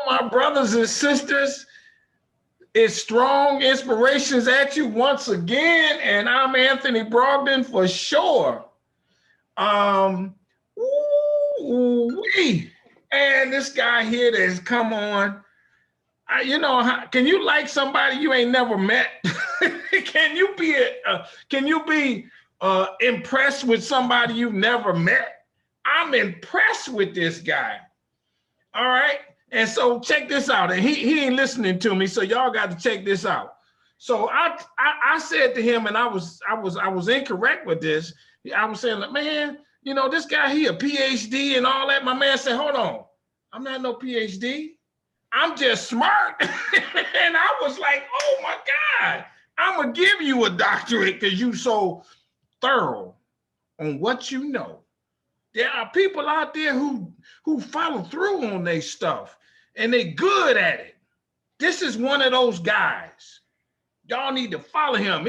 my brothers and sisters. It's Strong Inspirations at you once again, and I'm Anthony Brogdon for sure. Ooh-wee. And this guy here that's come on, can you like somebody you ain't never met? Can you be impressed with somebody you've never met? I'm impressed with this guy. All right. And so check this out. And he ain't listening to me, so y'all got to check this out. So I said to him, and I was incorrect with this. I was saying, like, man, this guy, he a PhD and all that. My man said, hold on, I'm not no PhD. I'm just smart. And I was like, oh my God, I'm gonna give you a doctorate because you so thorough on what you know. There are people out there who follow through on their stuff and they good at it. This is one of those guys. Y'all need to follow him.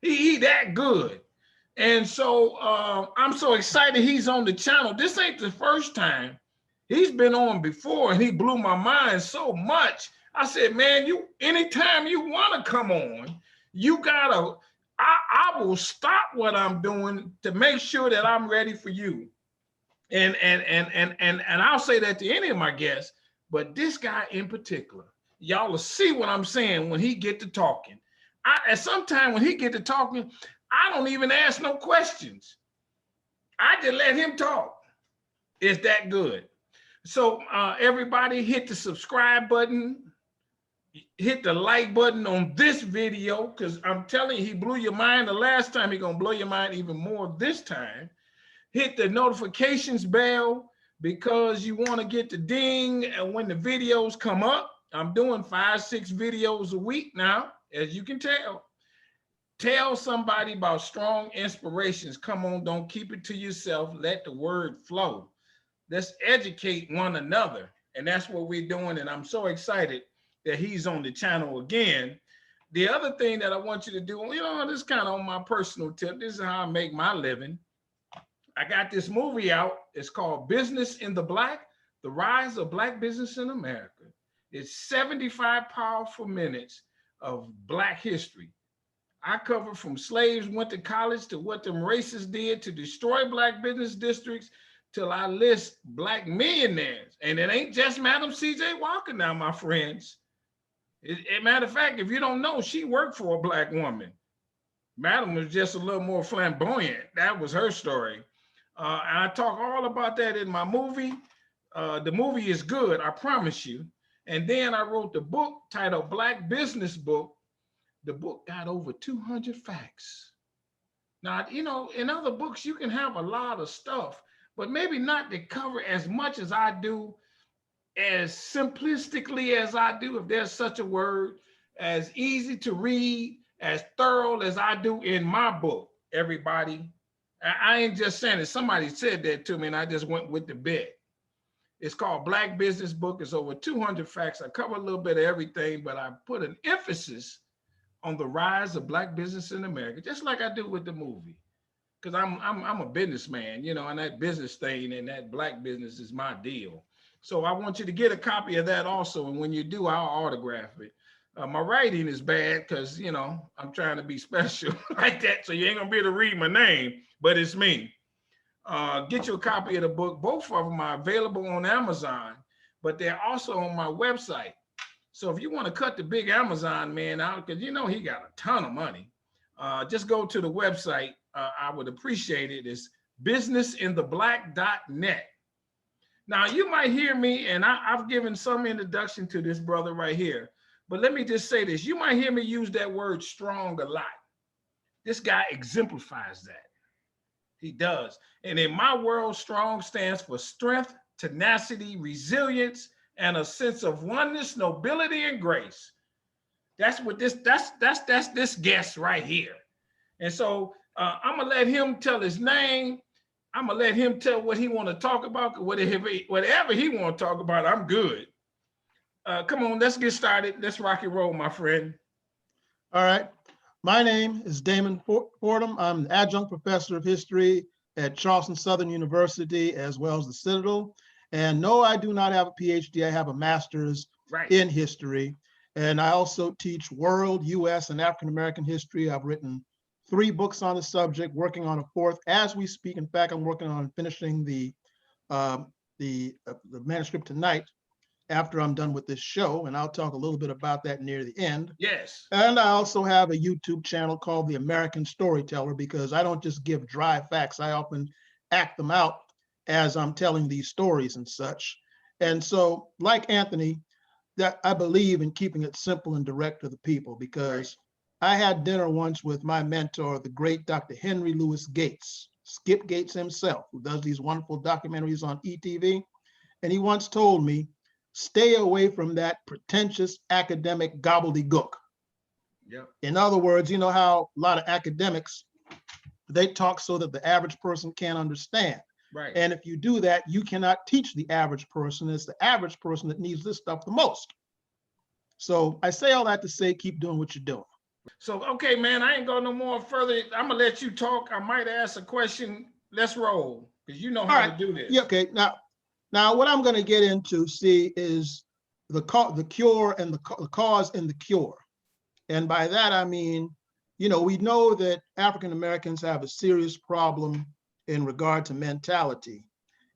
He that good. And so I'm so excited he's on the channel. This ain't the first time. He's been on before and he blew my mind so much. I said, man, anytime you want to come on, you gotta, I will stop what I'm doing to make sure that I'm ready for you. And I'll say that to any of my guests, but this guy in particular, y'all will see what I'm saying when he get to talking. At some time when he get to talking, I don't even ask no questions. I just let him talk. It's that good. So everybody hit the subscribe button, hit the like button on this video, because I'm telling you, he blew your mind the last time. He's gonna blow your mind even more this time. Hit the notifications bell because you want to get the ding and when the videos come up. I'm doing 5-6 videos a week now, as you can tell. Tell somebody about Strong Inspirations. Come on, don't keep it to yourself. Let the word flow. Let's educate one another. And that's what we're doing. And I'm so excited that he's on the channel again. The other thing that I want you to do, this is kind of on my personal tip. This is how I make my living. I got this movie out. It's called Business in the Black, The Rise of Black Business in America. It's 75 powerful minutes of Black history. I cover from slaves went to college to what them racists did to destroy Black business districts till I list Black millionaires. And it ain't just Madam C.J. Walker now, my friends. Matter of fact, if you don't know, she worked for a Black woman. Madam was just a little more flamboyant. That was her story. And I talk all about that in my movie. The movie is good, I promise you. And then I wrote the book titled Black Business Book. The book got over 200 facts. Now, in other books, you can have a lot of stuff, but maybe not to cover as much as I do, as simplistically as I do, if there's such a word, as easy to read, as thorough as I do in my book, everybody. I ain't just saying it. Somebody said that to me and I just went with the bit. It's called Black Business Book. It's over 200 facts. I cover a little bit of everything, but I put an emphasis on the rise of Black business in America, just like I do with the movie. Because I'm a businessman, and that business thing and that Black business is my deal. So I want you to get a copy of that also. And when you do, I'll autograph it. My writing is bad because, I'm trying to be special like that. So you ain't gonna be able to read my name, but it's me. Get you a copy of the book. Both of them are available on Amazon, but they're also on my website. So if you want to cut the big Amazon man out, because he got a ton of money, just go to the website. I would appreciate it. It's businessintheblack.net. Now you might hear me, and I've given some introduction to this brother right here, but let me just say this. You might hear me use that word strong a lot. This guy exemplifies that. He does. And in my world, strong stands for strength, tenacity, resilience, and a sense of oneness, nobility, and grace. That's what that's this guest right here. And so I'm gonna let him tell his name. I'm gonna let him tell what he want to talk about. Whatever he want to talk about, I'm good. Come on, let's get started. Let's rock and roll, my friend. All right. My name is Damon Fordham. I'm an adjunct professor of history at Charleston Southern University, as well as the Citadel. And no, I do not have a PhD. I have a master's in history. And I also teach world, US, and African-American history. I've written 3 books on the subject, working on a 4th as we speak. In fact, I'm working on finishing the manuscript tonight after I'm done with this show, and I'll talk a little bit about that near the end. Yes. And I also have a YouTube channel called The American Storyteller, because I don't just give dry facts. I often act them out as I'm telling these stories and such. And so, like Anthony, that I believe in keeping it simple and direct to the people, because I had dinner once with my mentor, the great Dr. Henry Louis Gates, Skip Gates himself, who does these wonderful documentaries on ETV. And he once told me, stay away from that pretentious academic gobbledygook. Yep. In other words, you know how a lot of academics, they talk so that the average person can't understand. Right. And if you do that, you cannot teach the average person. It's the average person that needs this stuff the most. So I say all that to say, keep doing what you're doing. So, okay, man, I ain't going no more further. I'm gonna let you talk. I might ask a question. Let's roll, because you know how to do this. Yeah, okay. Now what I'm going to get into, see, is the cure and the cause and the cure. And by that, I mean, you know, we know that African Americans have a serious problem in regard to mentality.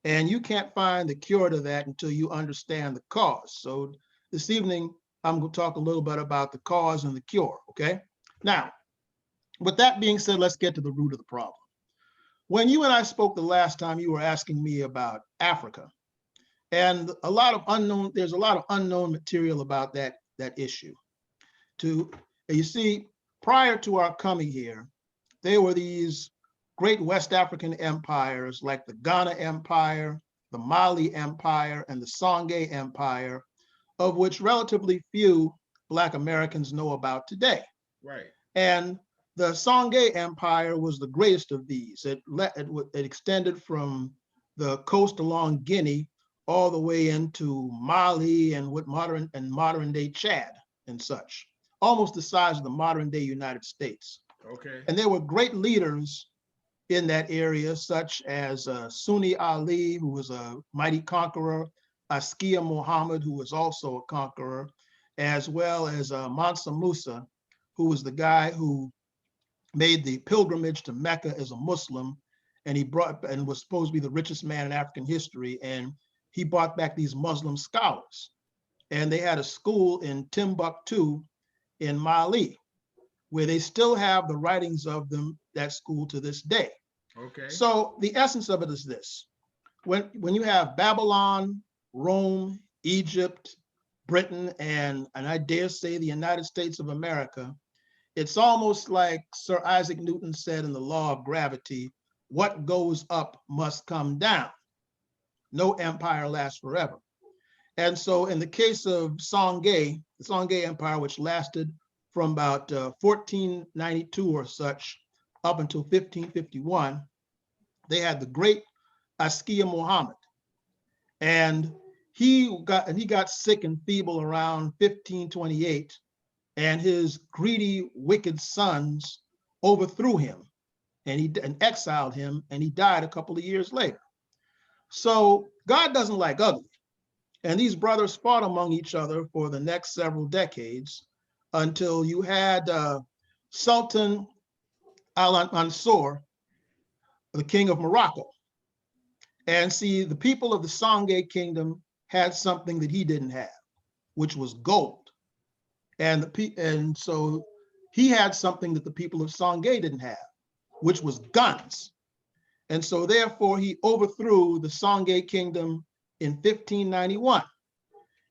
And you can't find the cure to that until you understand the cause. So this evening, I'm going to talk a little bit about the cause and the cure, okay? Now, with that being said, let's get to the root of the problem. When you and I spoke the last time, you were asking me about Africa. And there's a lot of unknown material about that issue. You see, prior to our coming here, there were these great West African empires like the Ghana Empire, the Mali Empire, and the Songhai Empire, of which relatively few Black Americans know about today. Right. And the Songhai Empire was the greatest of these. It extended from the coast along Guinea all the way into Mali and modern day Chad and such, almost the size of the modern day United States. Okay. And there were great leaders in that area, such as Sunni Ali, who was a mighty conqueror, Askia Muhammad, who was also a conqueror, as well as Mansa Musa, who was the guy who made the pilgrimage to Mecca as a Muslim, and was supposed to be the richest man in African history. And he brought back these Muslim scholars, and they had a school in Timbuktu in Mali, where they still have the writings of that school to this day. Okay. So the essence of it is this: when you have Babylon, Rome, Egypt, Britain, and I dare say the United States of America, it's almost like Sir Isaac Newton said in the law of gravity, what goes up must come down. No empire lasts forever. And so in the case of Songhai, the Songhai Empire, which lasted from about 1492 or such up until 1551, they had the great Askia Muhammad. And he got sick and feeble around 1528, and his greedy, wicked sons overthrew him and exiled him, and he died a couple of years later. So God doesn't like ugly. And these brothers fought among each other for the next several decades until you had Sultan al-Mansur, the king of Morocco. And see, the people of the Songhai kingdom had something that he didn't have, which was gold. And so he had something that the people of Songhai didn't have, which was guns. And so therefore he overthrew the Songhai kingdom in 1591.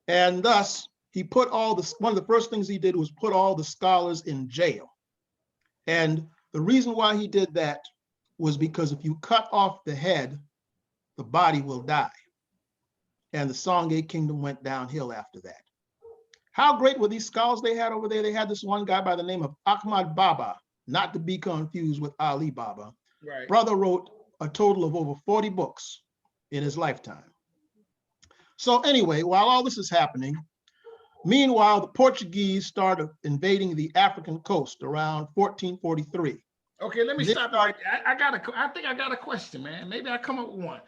And thus he put one of the first things he did was put all the scholars in jail. And the reason why he did that was because if you cut off the head, the body will die. And the Songhai kingdom went downhill after that. How great were these scholars they had over there? They had this one guy by the name of Ahmad Baba, not to be confused with Ali Baba. Right. Brother wrote a total of over 40 books in his lifetime. So anyway, while all this is happening, meanwhile, the Portuguese started invading the African coast around 1443. Okay, let me stop right there. I think I got a question, man. Maybe I come up with one.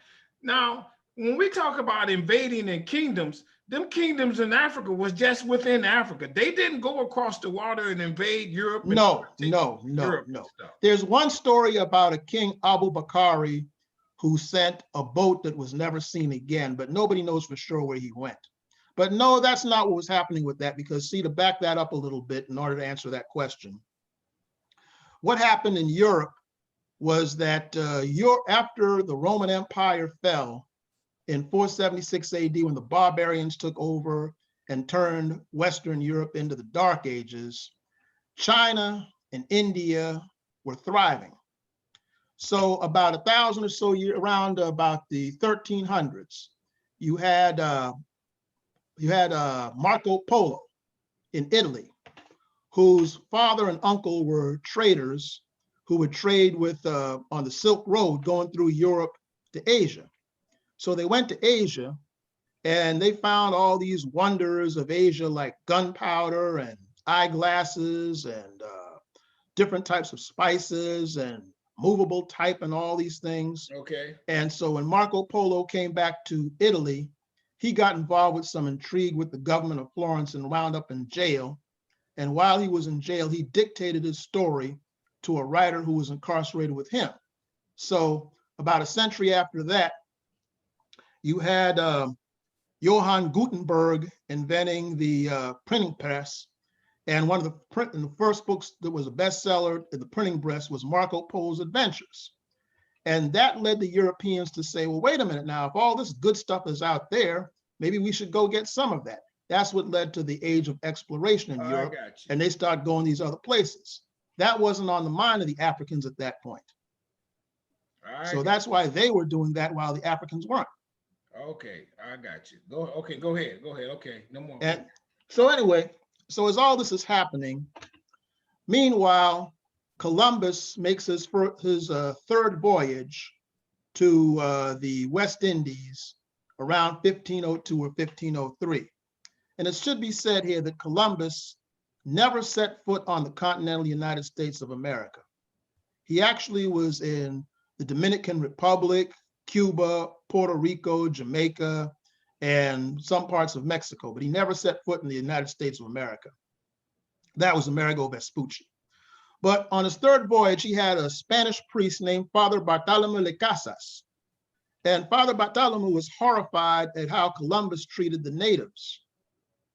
Now, when we talk about invading in kingdoms, them kingdoms in Africa was just within Africa. They didn't go across the water and invade Europe. No. There's one story about a king, Abu Bakari, who sent a boat that was never seen again, but nobody knows for sure where he went. But no, that's not what was happening with that, because see, to back that up a little bit in order to answer that question, what happened in Europe was that after the Roman Empire fell in 476 AD, when the barbarians took over and turned Western Europe into the Dark Ages, China and India were thriving. So about 1,000 or so years, around about the 1300s, you had Marco Polo in Italy, whose father and uncle were traders who would trade with on the Silk Road going through Europe to Asia. So they went to Asia and they found all these wonders of Asia, like gunpowder and eyeglasses and different types of spices and movable type and all these things. Okay. And so when Marco Polo came back to Italy, he got involved with some intrigue with the government of Florence and wound up in jail. And while he was in jail, he dictated his story to a writer who was incarcerated with him. So about a century after that, you had Johann Gutenberg inventing the printing press. And one of the first books that was a bestseller in the printing press was Marco Polo's Adventures. And that led the Europeans to say, well, wait a minute now, if all this good stuff is out there, maybe we should go get some of that. That's what led to the age of exploration in Europe. And they started going these other places. That wasn't on the mind of the Africans at that point. So that's why they were doing that while the Africans weren't. Okay, I got you. Go ahead. Okay, no more. And so anyway, so as all this is happening, meanwhile, Columbus makes his third voyage to the West Indies around 1502 or 1503. And it should be said here that Columbus never set foot on the continental United States of America. He actually was in the Dominican Republic, Cuba, Puerto Rico, Jamaica, and some parts of Mexico, but he never set foot in the United States of America. That was Amerigo Vespucci. But on his third voyage, he had a Spanish priest named Father Bartolomé de Casas. And Father Bartolomé was horrified at how Columbus treated the natives.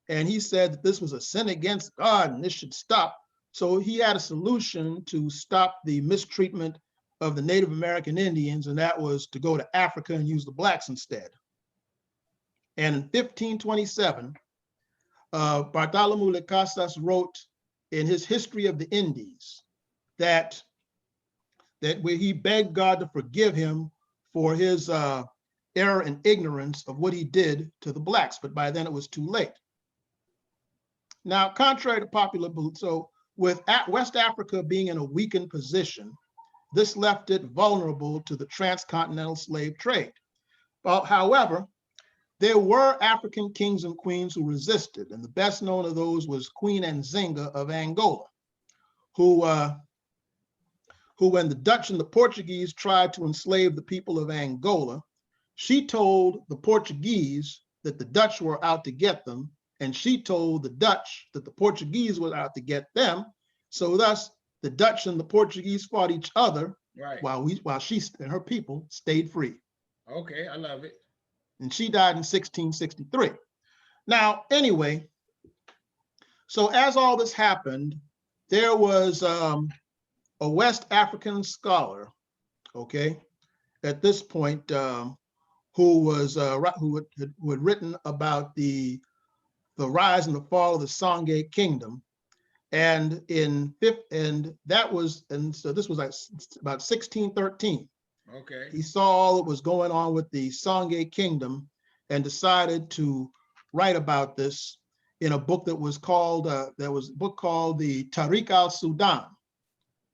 And he said that this was a sin against God and this should stop. So he had a solution to stop the mistreatment of the Native American Indians, and that was to go to Africa and use the blacks instead. And in 1527, Bartolomé de Casas wrote in his History of the Indies that where he begged God to forgive him for his error and ignorance of what he did to the blacks, but by then it was too late. Now, contrary to popular belief, so with West Africa being in a weakened position, this left it vulnerable to the transcontinental slave trade. Well, however, there were African kings and queens who resisted, and the best known of those was Queen Nzinga of Angola, who when the Dutch and the Portuguese tried to enslave the people of Angola, she told the Portuguese that the Dutch were out to get them, and she told the Dutch that the Portuguese were out to get them. So thus, the Dutch and the Portuguese fought each other, right, while she and her people stayed free. Okay, I love it. And she died in 1663. Now, anyway, so as all this happened, there was a West African scholar, okay, at this point, who had written about the rise and the fall of the Songhay Kingdom. And so this was like about 1613. Okay. He saw all that was going on with the Songhay Kingdom and decided to write about this in a book that was called the Tariq al-Sudan,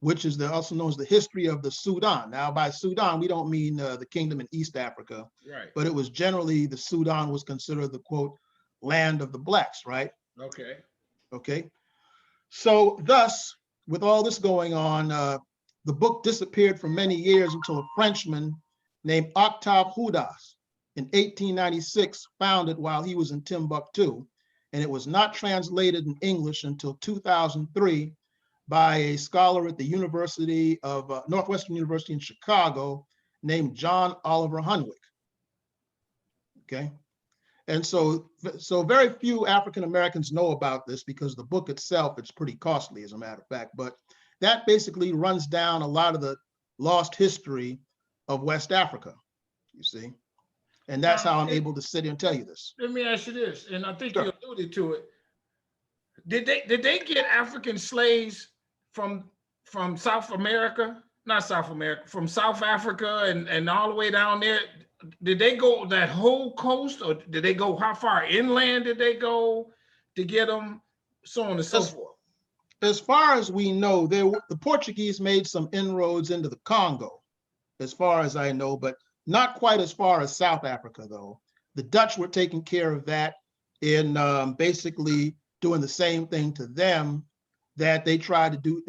which is also known as the History of the Sudan. Now, by Sudan, we don't mean the kingdom in East Africa, right? But it was generally, the Sudan was considered the, quote, land of the blacks, right? Okay. Okay. So thus, with all this going on, the book disappeared for many years until a Frenchman named Octave Houdas in 1896 found it while he was in Timbuktu, and it was not translated in English until 2003 by a scholar at the University of Northwestern University in Chicago named John Oliver Hunwick. Okay, and so very few African Americans know about this because the book itself, it's pretty costly, as a matter of fact, but that basically runs down a lot of the lost history of West Africa, you see. And that's how I'm able to sit here and tell you this. Let me ask you this, and I think Sure. you alluded to it. Did they get African slaves from South America? Not South America, from South Africa and all the way down there? Did they go that whole coast, or did they go, how far inland did they go to get them, so on and so forth? As far as we know, the Portuguese made some inroads into the Congo, as far as I know, but not quite as far as South Africa, though. The Dutch were taking care of that in basically doing the same thing to them that they tried to do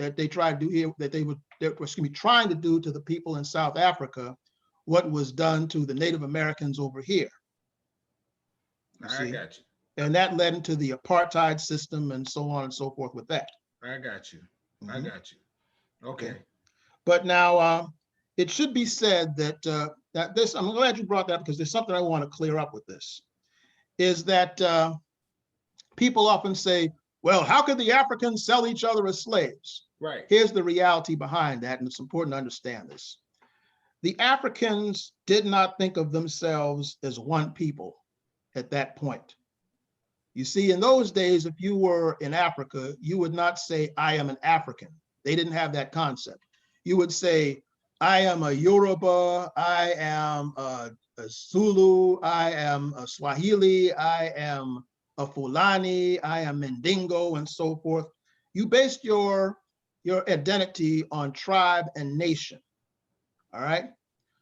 here, that they were trying to do to the people in South Africa, what was done to the Native Americans over here. I got you. And that led into the apartheid system and so on and so forth with that. I got you. I got you. Okay. But now it should be said that that this, I'm glad you brought that because there's something I want to clear up with this, is that people often say, well, how could the Africans sell each other as slaves? Right. Here's the reality behind that, and it's important to understand this. The Africans did not think of themselves as one people at that point. You see, in those days, if you were in Africa, you would not say, I am an African. They didn't have that concept. You would say, I am a Yoruba, I am a Zulu, I am a Swahili, I am a Fulani, I am Mendingo, and so forth. You based your identity on tribe and nation, all right?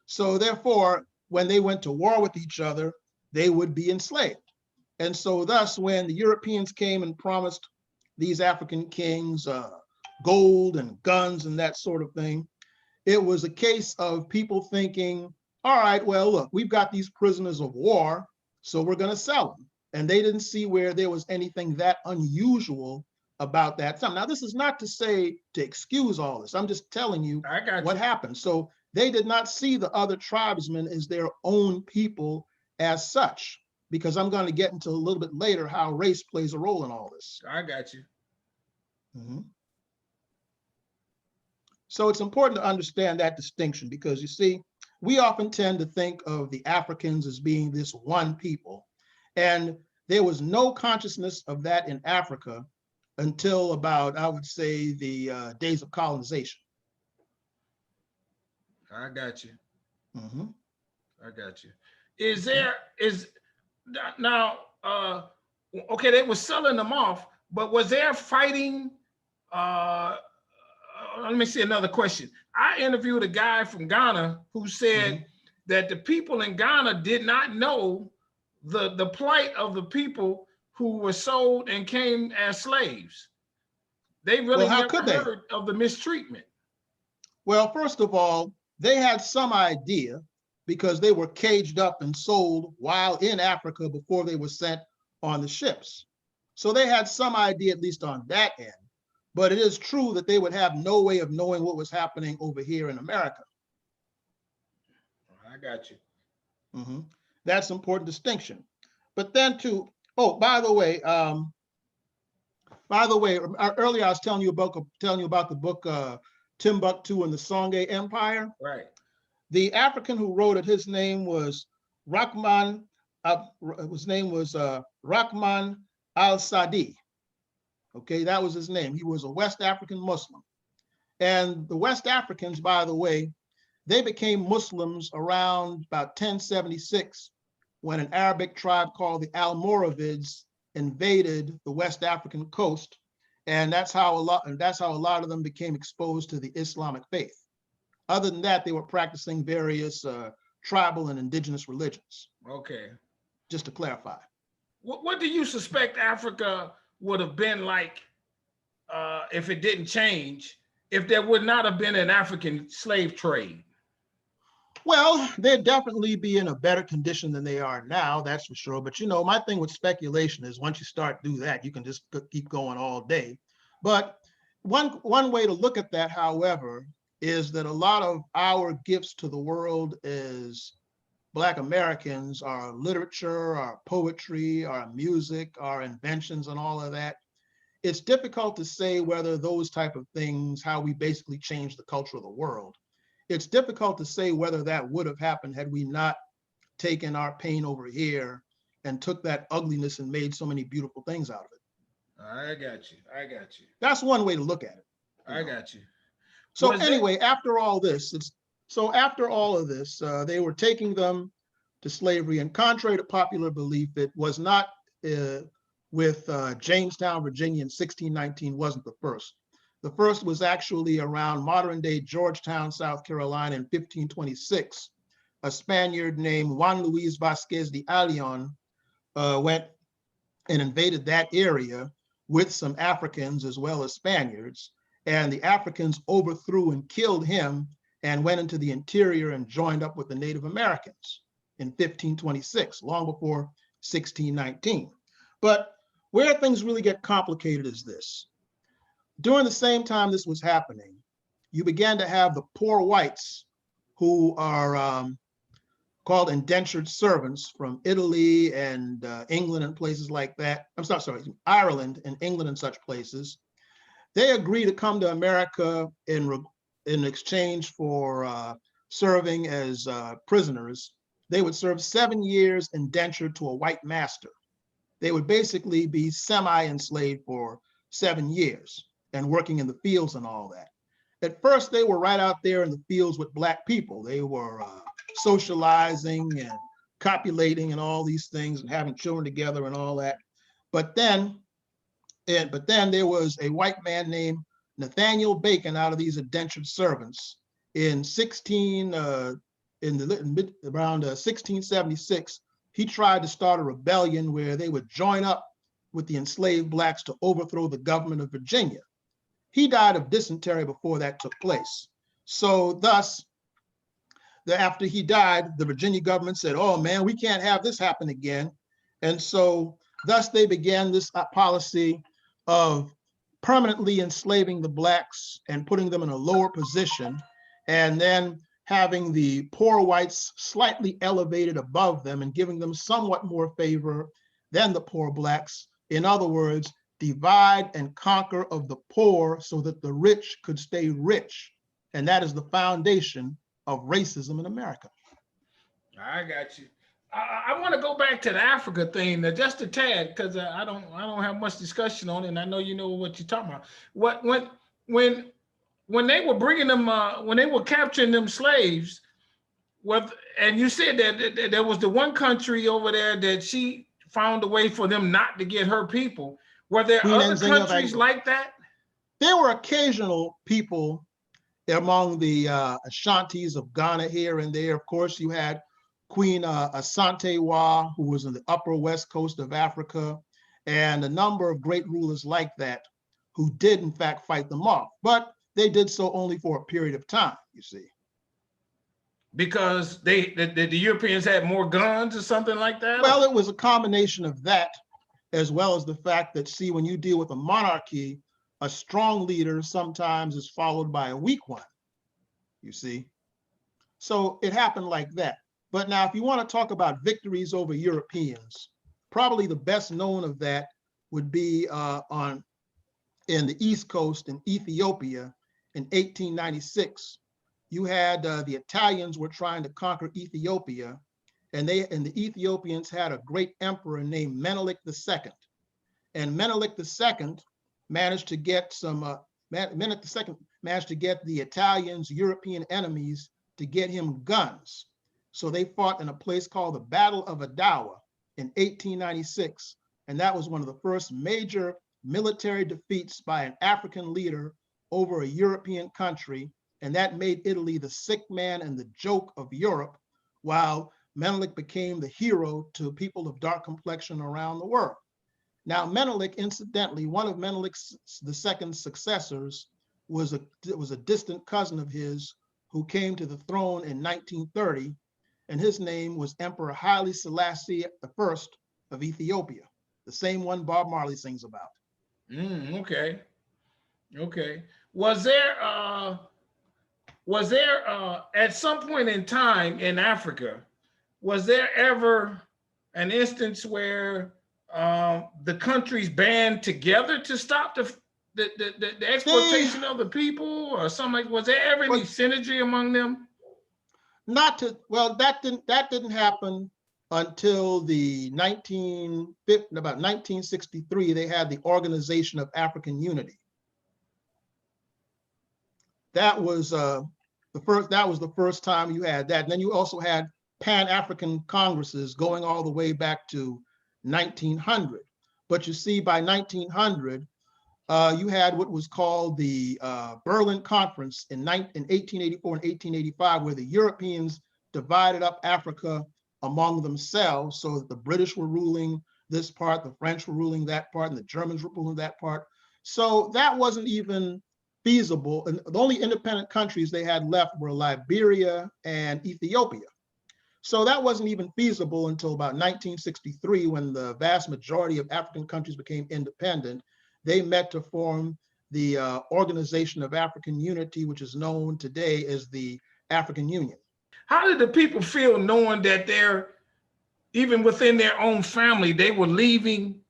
So therefore, when they went to war with each other, they would be enslaved. And so thus, when the Europeans came and promised these African kings gold and guns and that sort of thing, it was a case of people thinking, all right, well, look, we've got these prisoners of war, so we're going to sell them. And they didn't see where there was anything that unusual about that time. Now, this is not to say to excuse all this. I'm just telling you what happened. So they did not see the other tribesmen as their own people as such, because I'm going to get into a little bit later how race plays a role in all this. I got you. So it's important to understand that distinction, because you see, we often tend to think of the Africans as being this one people, and there was no consciousness of that in Africa until about, I would say, the days of colonization. I got you. I got you. Now, okay, they were selling them off, but was there fighting? Let me see another question. I interviewed a guy from Ghana who said that the people in Ghana did not know the plight of the people who were sold and came as slaves. They really never heard of the mistreatment. Well, first of all, they had some idea because they were caged up and sold while in Africa before they were sent on the ships. So they had some idea, at least on that end. But it is true that they would have no way of knowing what was happening over here in America. I got you. That's an important distinction. But then too, oh, by the way, earlier I was telling you about the book Timbuktu and the Songhai Empire. Right. The African who wrote it, his name was Rahman. Rahman al-Sadi. Okay, that was his name. He was a West African Muslim. And the West Africans, by the way, they became Muslims around about 1076 when an Arabic tribe called the Almoravids invaded the West African coast. And that's how a lot of them became exposed to the Islamic faith. Other than that, they were practicing various tribal and indigenous religions. Okay. Just to clarify. What do you suspect Africa would have been like if it didn't change, if there would not have been an African slave trade? Well, they'd definitely be in a better condition than they are now, that's for sure. But my thing with speculation is once you start do that, you can just keep going all day. But one way to look at that, however, is that a lot of our gifts to the world as Black Americans, our literature, our poetry, our music, our inventions, and all of that, it's difficult to say whether those type of things, how we basically change the culture of the world. It's difficult to say whether that would have happened had we not taken our pain over here and took that ugliness and made so many beautiful things out of it. I got you. I got you. That's one way to look at it. I got you. So anyway, after all this, after all of this, they were taking them to slavery, and contrary to popular belief, it was not with Jamestown, Virginia in 1619 wasn't the first. The first was actually around modern day Georgetown, South Carolina in 1526. A Spaniard named Juan Luis Vasquez de Ayllon went and invaded that area with some Africans as well as Spaniards. And the Africans overthrew and killed him and went into the interior and joined up with the Native Americans in 1526, long before 1619. But where things really get complicated is this. During the same time this was happening, you began to have the poor whites who are called indentured servants from Italy and England and places like that. Ireland and England and such places. They agree to come to America in exchange for serving as prisoners. They would serve 7 years indentured to a white master. They would basically be semi-enslaved for 7 years and working in the fields and all that. At first, they were right out there in the fields with Black people. They were socializing and copulating and all these things and having children together and all that. But then there was a white man named Nathaniel Bacon out of these indentured servants in around 1676. He tried to start a rebellion where they would join up with the enslaved Blacks to overthrow the government of Virginia. He died of dysentery before that took place. So thus, after he died, the Virginia government said, oh man, we can't have this happen again. And so thus they began this policy of permanently enslaving the Blacks and putting them in a lower position, and then having the poor whites slightly elevated above them and giving them somewhat more favor than the poor Blacks. In other words, divide and conquer of the poor so that the rich could stay rich. And that is the foundation of racism in America. I got you. I want to go back to the Africa thing just a tad, because I don't have much discussion on it, and I know you know what you're talking about. When they were bringing them, when they were capturing them slaves, and you said that there was the one country over there that she found a way for them not to get her people. Were there other countries like that? There were occasional people among the Ashantis of Ghana here and there. Of course, you had Queen Asante-Wa, who was in the upper west coast of Africa, and a number of great rulers like that who did in fact fight them off. But they did so only for a period of time, you see. Because the Europeans had more guns or something like that? Well, it was a combination of that, as well as the fact that, see, when you deal with a monarchy, a strong leader sometimes is followed by a weak one, you see. So it happened like that. But now, if you want to talk about victories over Europeans, probably the best known of that would be in the East Coast in Ethiopia in 1896. You had the Italians were trying to conquer Ethiopia, and the Ethiopians had a great emperor named Menelik II. And Menelik II managed to get managed to get the Italians' European enemies to get him guns. So they fought in a place called the Battle of Adawa in 1896. And that was one of the first major military defeats by an African leader over a European country. And that made Italy the sick man and the joke of Europe, while Menelik became the hero to people of dark complexion around the world. Now, Menelik, incidentally, one of Menelik II's successors was a distant cousin of his who came to the throne in 1930, and his name was Emperor Haile Selassie I of Ethiopia, the same one Bob Marley sings about. Okay. Okay. Was there at some point in time in Africa, was there ever an instance where the countries band together to stop the exploitation of the people or something like? Was there ever any synergy among them? Not to, well, that didn't happen until about 1963. They had the Organization of African Unity. That was the first time you had that. And then you also had Pan-African Congresses going all the way back to 1900. But you see, by 1900, you had what was called the Berlin Conference in 1884 and 1885, where the Europeans divided up Africa among themselves, so that the British were ruling this part, the French were ruling that part, and the Germans were ruling that part. So that wasn't even feasible. And the only independent countries they had left were Liberia and Ethiopia. So that wasn't even feasible until about 1963, when the vast majority of African countries became independent. They met to form the Organization of African Unity, which is known today as the African Union. How did the people feel knowing that they're, even within their own family, they were leaving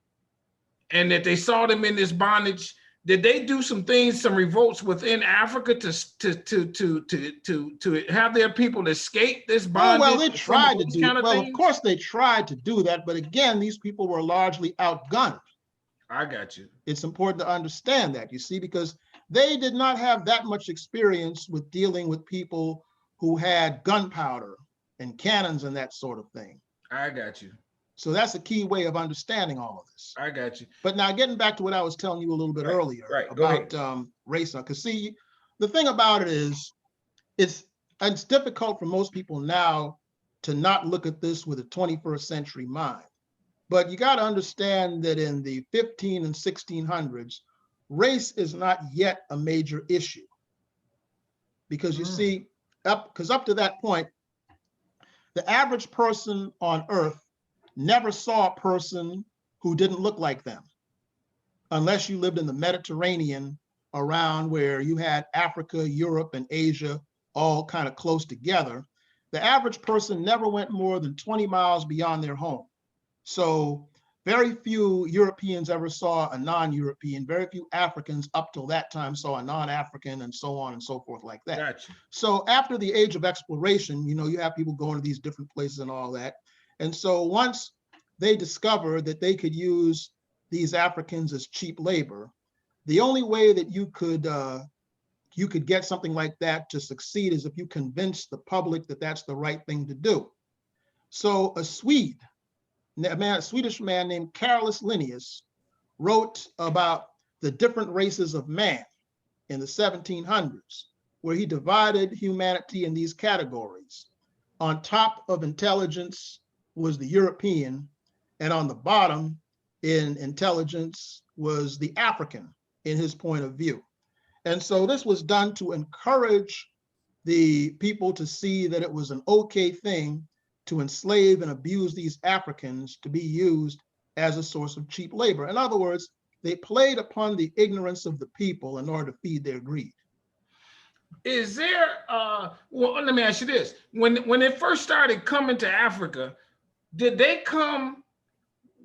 and that they saw them in this bondage? Did they do some things, some revolts within Africa to have their people escape this bondage? Oh, well, they tried to do it. Well, of course they tried to do that, but again, these people were largely outgunned. I got you. It's important to understand that, you see, because they did not have that much experience with dealing with people who had gunpowder and cannons and that sort of thing. I got you. So that's a key way of understanding all of this. I got you. But now getting back to what I was telling you a little bit earlier about race, because see, the thing about it is, it's difficult for most people now to not look at this with a 21st century mind. But you got to understand that in the 15 and 1600s, race is not yet a major issue. Because you see, up to that point, the average person on Earth never saw a person who didn't look like them, unless you lived in the Mediterranean, around where you had Africa, Europe, and Asia all kind of close together. The average person never went more than 20 miles beyond their home. So very few Europeans ever saw a non-European. Very few Africans up till that time saw a non-African, and so on and so forth like that. Gotcha. So after the age of exploration, you have people going to these different places and all that. And so once they discovered that they could use these Africans as cheap labor, the only way that you could get something like that to succeed is if you convince the public that that's the right thing to do. So a Swedish man named Carolus Linnaeus wrote about the different races of man in the 1700s, where he divided humanity in these categories. On top of intelligence was the European, and on the bottom in intelligence was the African in his point of view. And so this was done to encourage the people to see that it was an okay thing to enslave and abuse these Africans to be used as a source of cheap labor. In other words, they played upon the ignorance of the people in order to feed their greed. Is there, well, let me ask you this. When it first started coming to Africa, did they come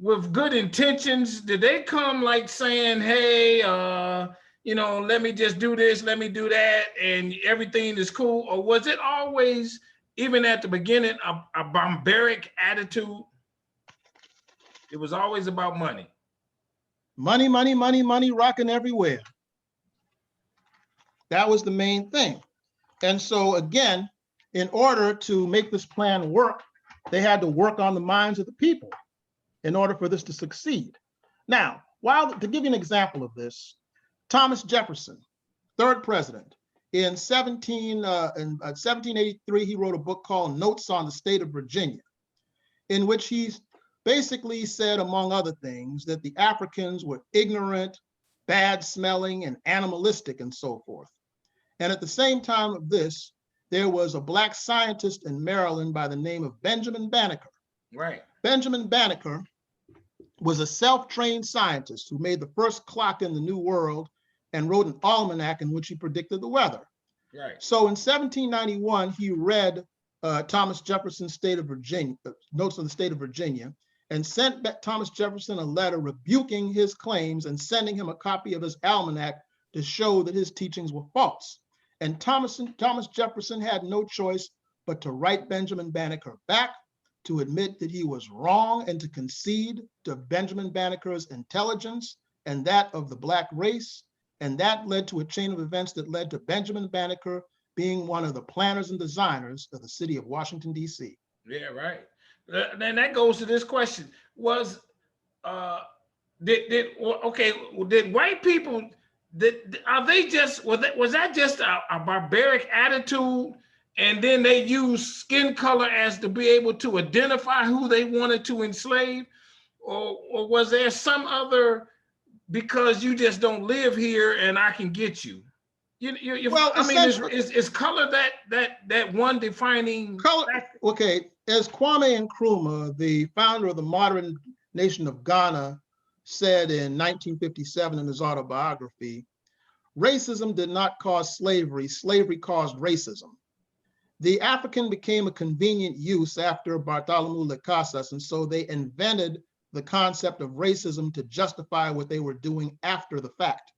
with good intentions? Did they come like saying, hey, let me just do this, let me do that, and everything is cool? Or was it always, even at the beginning, a barbaric attitude? It was always about money. Money, money, money, money, rocking everywhere. That was the main thing. And so again, in order to make this plan work, they had to work on the minds of the people in order for this to succeed. Now, to give you an example of this, Thomas Jefferson, third president, in 1783, he wrote a book called Notes on the State of Virginia, in which he basically said, among other things, that the Africans were ignorant, bad smelling, and animalistic, and so forth. And at the same time of this, there was a Black scientist in Maryland by the name of Benjamin Banneker. Right. Benjamin Banneker was a self-trained scientist who made the first clock in the New World and wrote an almanac in which he predicted the weather. Right. So in 1791, he read Thomas Jefferson's Notes on the State of Virginia, and sent Thomas Jefferson a letter rebuking his claims and sending him a copy of his almanac to show that his teachings were false. And Thomas Jefferson had no choice but to write Benjamin Banneker back, to admit that he was wrong and to concede to Benjamin Banneker's intelligence and that of the Black race. And that led to a chain of events that led to Benjamin Banneker being one of the planners and designers of the city of Washington, D.C. Yeah, right. Then that goes to this question: was did white people, are they just, was that just a barbaric attitude, and then they use skin color as to be able to identify who they wanted to enslave, or was there some other, because you just don't live here and I can get you? Well, I mean, is color that one defining color? Okay, as Kwame Nkrumah, the founder of the modern nation of Ghana, said in 1957 in his autobiography, racism did not cause slavery, slavery caused racism. The African became a convenient use after Bartholomew Le Casas, and so they invented the concept of racism to justify what they were doing after the fact,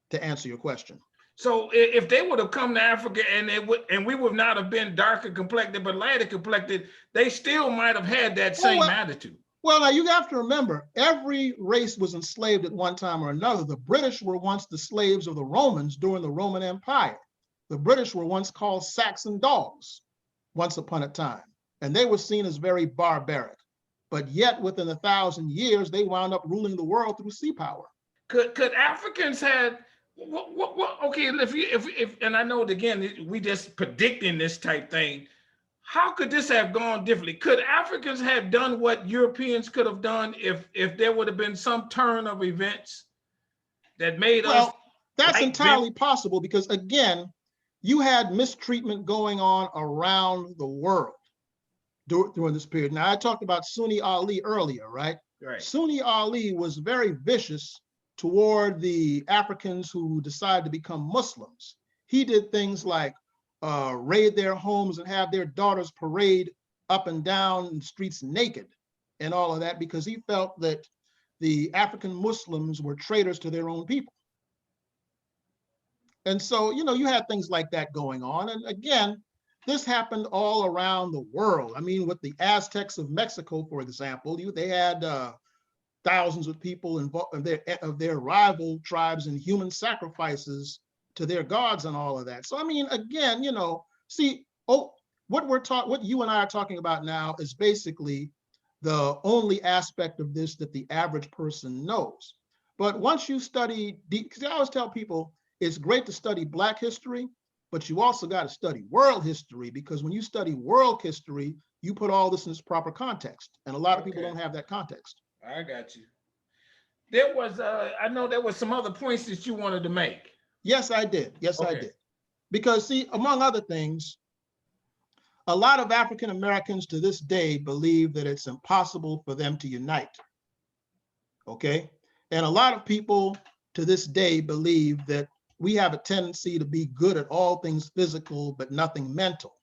to answer your question. So if they would have come to Africa and we would not have been darker complected but lighter complected, they still might have had that same attitude. Well, now you have to remember, every race was enslaved at one time or another. The British were once the slaves of the Romans during the Roman Empire. The British were once called Saxon dogs once upon a time, and they were seen as very barbaric. But yet within 1,000 years, they wound up ruling the world through sea power. Could Africans have, okay, if and I know again, we just predicting this type thing, how could this have gone differently? Could Africans have done what Europeans could have done if there would have been some turn of events that made us? Well, that's entirely possible, because again, you had mistreatment going on around the world during this period. Now, I talked about Sunni Ali earlier, right? Right. Sunni Ali was very vicious toward the Africans who decided to become Muslims. He did things like raid their homes and have their daughters parade up and down the streets naked and all of that, because he felt that the African Muslims were traitors to their own people. And so, you had things like that going on. And again, this happened all around the world. I mean, with the Aztecs of Mexico, for example, they had thousands of people involved of their rival tribes in human sacrifices to their gods and all of that. So, I mean, again, what you and I are talking about now is basically the only aspect of this that the average person knows. But once you study, because I always tell people, it's great to study Black history, but you also got to study world history, because when you study world history, you put all this in its proper context. And a lot of people don't have that context. I got you. There was, I know there was some other points that you wanted to make. Yes, I did. Yes, I did. Because see, among other things, a lot of African Americans to this day believe that it's impossible for them to unite. Okay. And a lot of people to this day believe that we have a tendency to be good at all things physical, but nothing mental.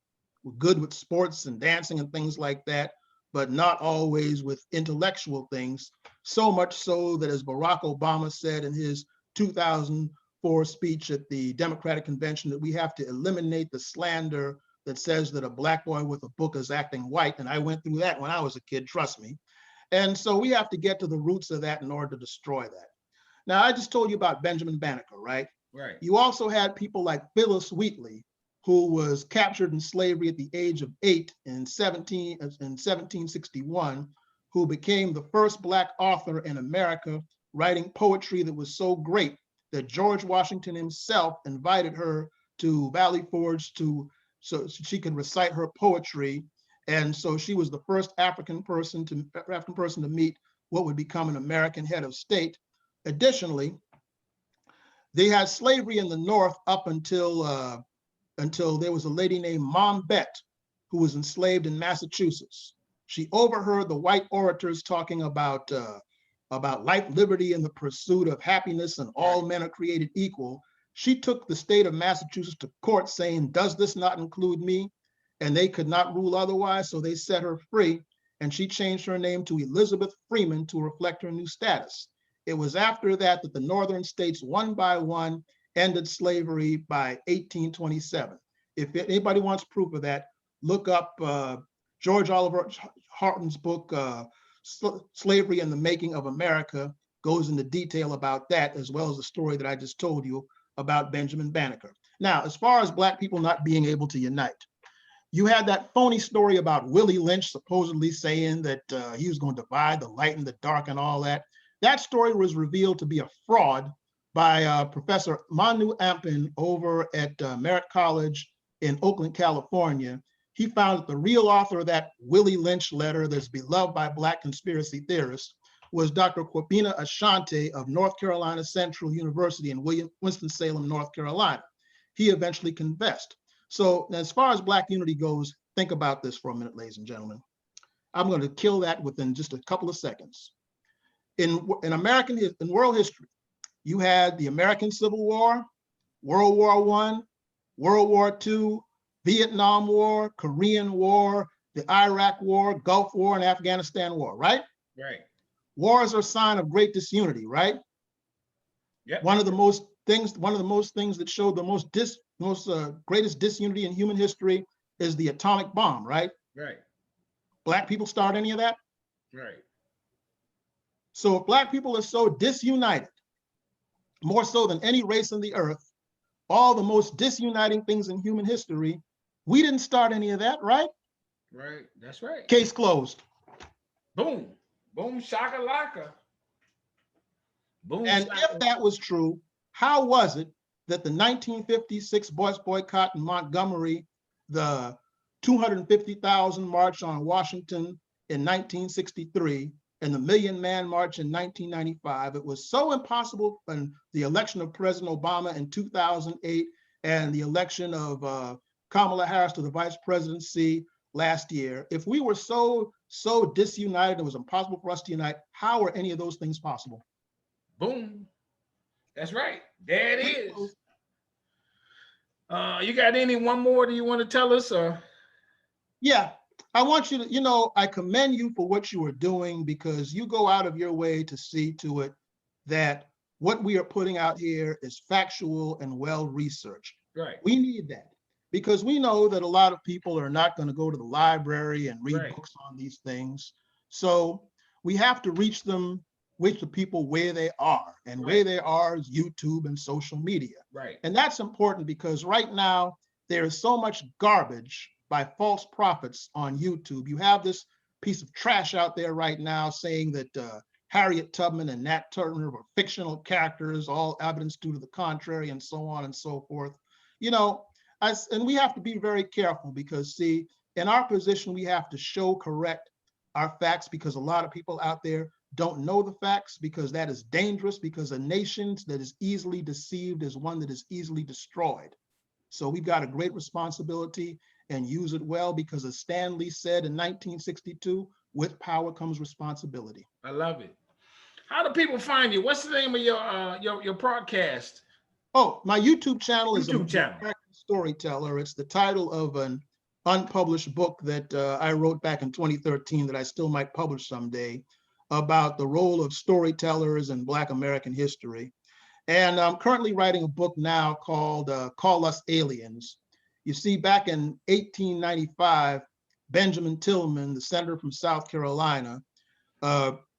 We're good with sports and dancing and things like that, but not always with intellectual things. So much so that, as Barack Obama said in his 2004 speech at the Democratic Convention, that we have to eliminate the slander that says that a Black boy with a book is acting white. And I went through that when I was a kid, trust me. And so we have to get to the roots of that in order to destroy that. Now, I just told you about Benjamin Banneker, right? Right. You also had people like Phyllis Wheatley, who was captured in slavery at the age of 8 in 1761, who became the first Black author in America, writing poetry that was so great that George Washington himself invited her to Valley Forge so she could recite her poetry. And so she was the first African person to meet what would become an American head of state. Additionally, they had slavery in the North up until until there was a lady named Mom Bet who was enslaved in Massachusetts. She overheard the white orators talking about life, liberty, and the pursuit of happiness, and all men are created equal. She took the state of Massachusetts to court saying, does this not include me? And they could not rule otherwise, so they set her free, and she changed her name to Elizabeth Freeman to reflect her new status. It was after that that the northern states, one by one, ended slavery by 1827. If anybody wants proof of that, look up George Oliver Harton's book, Slavery and the Making of America, goes into detail about that, as well as the story that I just told you about Benjamin Banneker. Now, as far as Black people not being able to unite, you had that phony story about Willie Lynch supposedly saying that he was going to divide the light and the dark and all that. That story was revealed to be a fraud by Professor Manu Ampin over at Merritt College in Oakland, California. He found that the real author of that Willie Lynch letter that's beloved by Black conspiracy theorists was Dr. Kwabena Ashanti of North Carolina Central University in Winston-Salem, North Carolina. He eventually confessed. So as far as Black unity goes, think about this for a minute, ladies and gentlemen. I'm going to kill that within just a couple of seconds. In world history, you had the American Civil War, World War I, World War II, Vietnam War, Korean War, the Iraq War, Gulf War, and Afghanistan War, right? Right. Wars are a sign of great disunity, right? Yep. One of the most things that showed the greatest disunity in human history is the atomic bomb, right? Right. Black people start any of that? Right. So if Black people are so disunited, more so than any race on the earth, all the most disuniting things in human history, we didn't start any of that, right? Right. That's right. Case closed. Boom. Boom shakalaka. Boom. And if that was true, how was it that the 1956 boys boycott in Montgomery, the 250,000 march on Washington in 1963, and the Million Man March in 1995, it was so impossible, and the election of President Obama in 2008 and the election of Kamala Harris to the vice presidency last year, if we were so disunited, it was impossible for us to unite, how are any of those things possible? Boom. That's right. There it is. You got one more that you want to tell us? Yeah, I want you to, I commend you for what you are doing, because you go out of your way to see to it that what we are putting out here is factual and well-researched. Right. We need that, because we know that a lot of people are not going to go to the library and read books on these things. So we have to reach the people where they are, and where they are is YouTube and social media. Right. And that's important, because right now there is so much garbage by false prophets on YouTube. You have this piece of trash out there right now saying that Harriet Tubman and Nat Turner were fictional characters, all evidence due to the contrary, and so on and so forth. And we have to be very careful, because see, in our position, we have to correct our facts, because a lot of people out there don't know the facts, because that is dangerous, because a nation that is easily deceived is one that is easily destroyed. So we've got a great responsibility, and use it well, because as Stan Lee said in 1962, with power comes responsibility. I love it. How do people find you? What's the name of your podcast? Oh, my YouTube channel is American Storyteller. It's the title of an unpublished book that I wrote back in 2013 that I still might publish someday, about the role of storytellers in Black American history. And I'm currently writing a book now called Call Us Aliens. You see, back in 1895, Benjamin Tillman, the senator from South Carolina,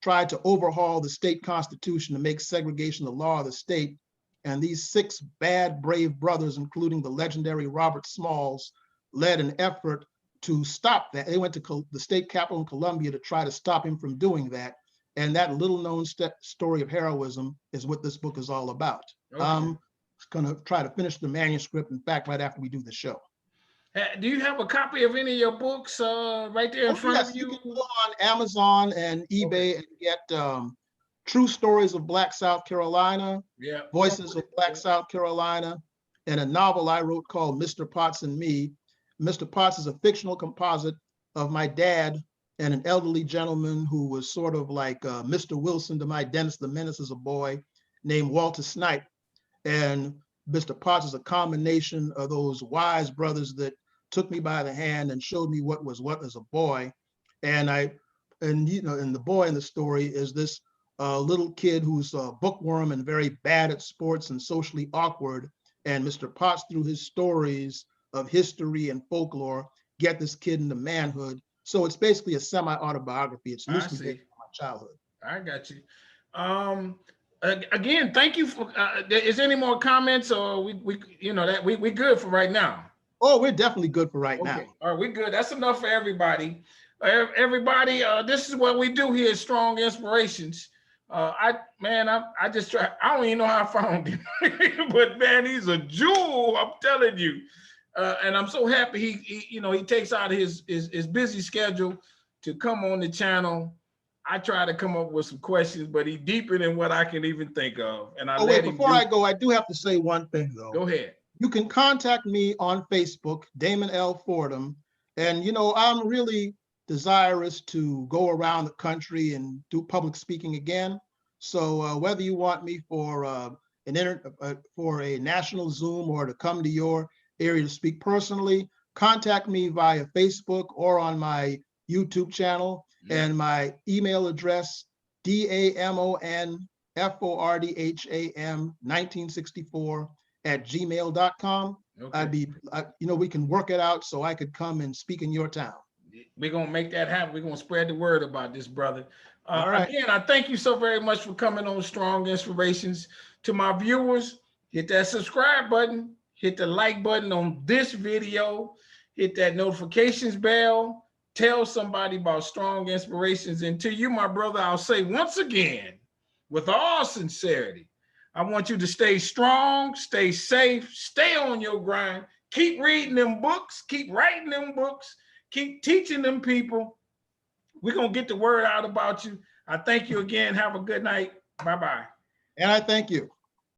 tried to overhaul the state constitution to make segregation the law of the state. And these 6 bad, brave brothers, including the legendary Robert Smalls, led an effort to stop that. They went to the state capitol in Columbia to try to stop him from doing that. And that little known story of heroism is what this book is all about. Okay. I'm going to try to finish the manuscript, in fact, right after we do the show. Do you have a copy of any of your books right there in front of you? You can go on Amazon and eBay and get True Stories of Black South Carolina, Voices of Black South Carolina, and a novel I wrote called Mr. Potts and Me. Mr. Potts is a fictional composite of my dad and an elderly gentleman who was sort of like Mr. Wilson to my Dennis the Menace as a boy, named Walter Snipe. And Mr. Potts is a combination of those wise brothers that took me by the hand and showed me what was what as a boy. And the boy in the story is this little kid who's a bookworm and very bad at sports and socially awkward. And Mr. Potts, through his stories of history and folklore, get this kid into manhood. So it's basically a semi-autobiography. It's loosely based on my childhood. I got you. Again, thank you for. Is there any more comments, or we good for right now? Oh, we're definitely good for right now. All right, we're good. That's enough for everybody. Everybody, this is what we do here at Strong Inspirations. I just try. I don't even know how I found him, but man, he's a jewel. I'm telling you. And I'm so happy he takes out his busy schedule to come on the channel. I try to come up with some questions, but he's deeper than what I can even think of. And before I go, I do have to say one thing though. Go ahead. You can contact me on Facebook, Damon L. Fordham. And I'm really desirous to go around the country and do public speaking again. So whether you want me for a national Zoom or to come to your area to speak personally, contact me via Facebook or on my YouTube channel. And my email address, DamonFordham1964 @gmail.com. We can work it out so I could come and speak in your town. We're gonna make that happen. We're gonna spread the word about this, brother. All right. Again, I thank you so very much for coming on Strong Inspirations. To my viewers, hit that subscribe button, hit the like button on this video, hit that notifications bell, tell somebody about Strong Inspirations. And to you, my brother, I'll say once again, with all sincerity, I want you to stay strong, stay safe, stay on your grind, keep reading them books, keep writing them books, keep teaching them people. We're going to get the word out about you. I thank you again. Have a good night. Bye-bye. And I thank you.